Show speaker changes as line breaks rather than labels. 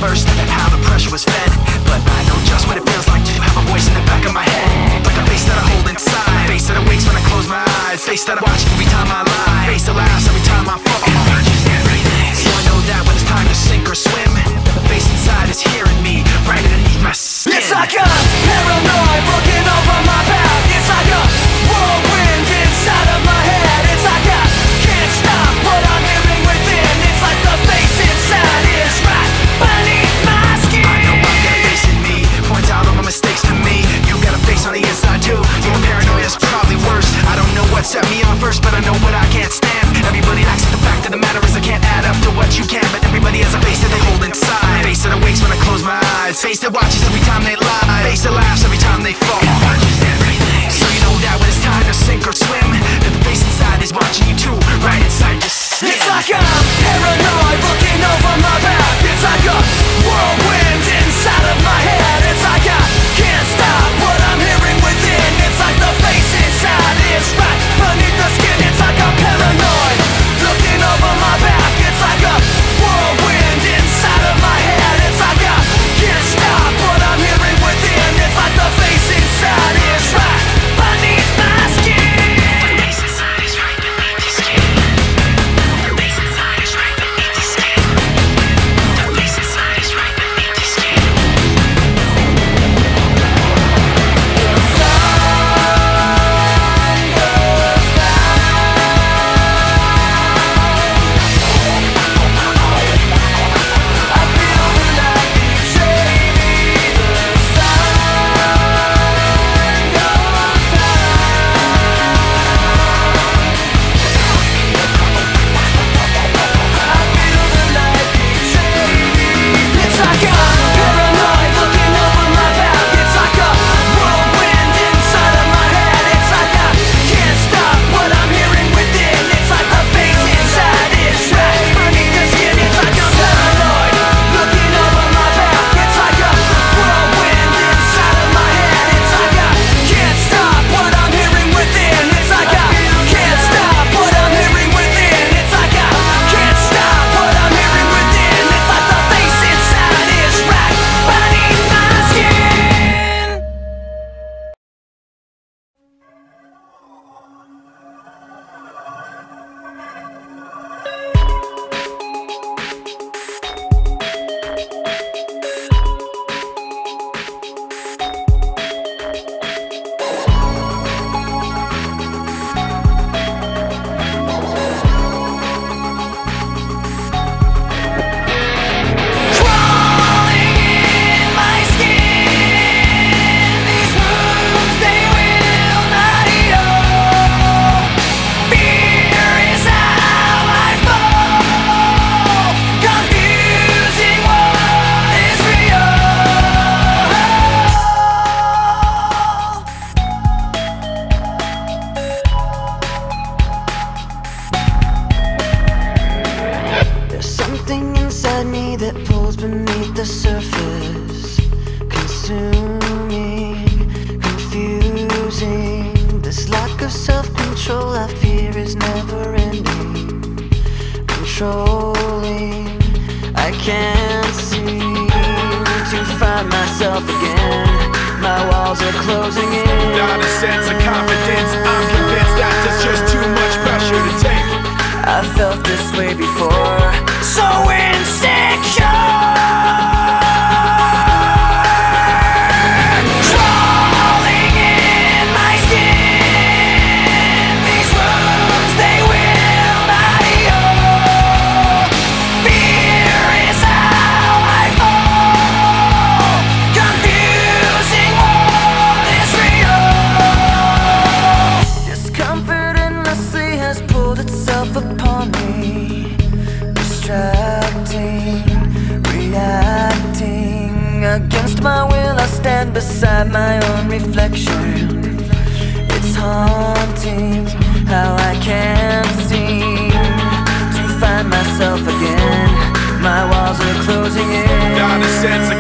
first, how the pressure was fed. But I know just what it feels like to have a voice in the back of my head, like a face that I hold inside, face that awakes when I close my eyes, face that I watch every time I lie, face that laughs every time I fall. So I know that when it's time to sink or swim, the face inside is hearing me right underneath my skin.
It's like a paranoid looking over my back. It's like a whirlwind inside of my head. It's like I can't stop what I'm hearing within. It's like the face inside is right beneath my skin.
I know I've got a face in me, points out all my mistakes to me. You got a face on the inside too, your paranoia is probably worse. I don't know what set me on first, but I know what I can't stand. Everybody acts like the fact of the matter is I can't add up to what you can. But everybody has a face that they hold inside, face that awakes when I close my eyes, face that watches every time they lie, face that laughs every time they fall. So you know that when it's time to sink or swim, that the face inside is watching you too, right inside your skin.
It's like I'm paranoid looking over my back. It's like a whirlwind inside of my head. It's like I can't stop what I'm hearing within. It's like the face inside is right beneath the skin. It's like I'm paranoid looking over my back. It's like a whirlwind inside of my head. It's like I can't stop what I'm hearing within. It's like the face inside is right beneath my skin. The face inside is right beneath the skin. The face inside is right beneath the skin. The face inside is right beneath the skin. It's like I'm paranoid looking over my back. It's like a whirlwind inside of my head. It's like I can't stop what I'm hearing within. It's like the face inside is right beneath the skin. It's like I'm paranoid looking over my back. It's like a whirlwind inside of my head. It's like I can't stop what I'm hearing within. It's like I can't stop what I'm hearing within. It's like I can't stop what I'm hearing within. It's like the face inside is right beneath my skin. Crawling in my skin, these wounds they will not heal. Fear is how I fall, confusing what is real. There's something inside me that pulls beneath the surface, consuming, confusing. This lack of self-control I fear is never ending, controlling. I can't seem to find myself again. My walls are closing in.
Not a sense of confidence, I'm convinced that there's just too much pressure to take.
I've felt this way before, so insecure. Crawling in my skin, these wounds they will not heal. Fear is how I fall, confusing what is real. Discomfort endlessly has pulled itself upon me, distracting, reacting. Against my will I stand beside my own reflection. It's haunting how I can't seem to find myself again. My walls are closing in.
Not a sense of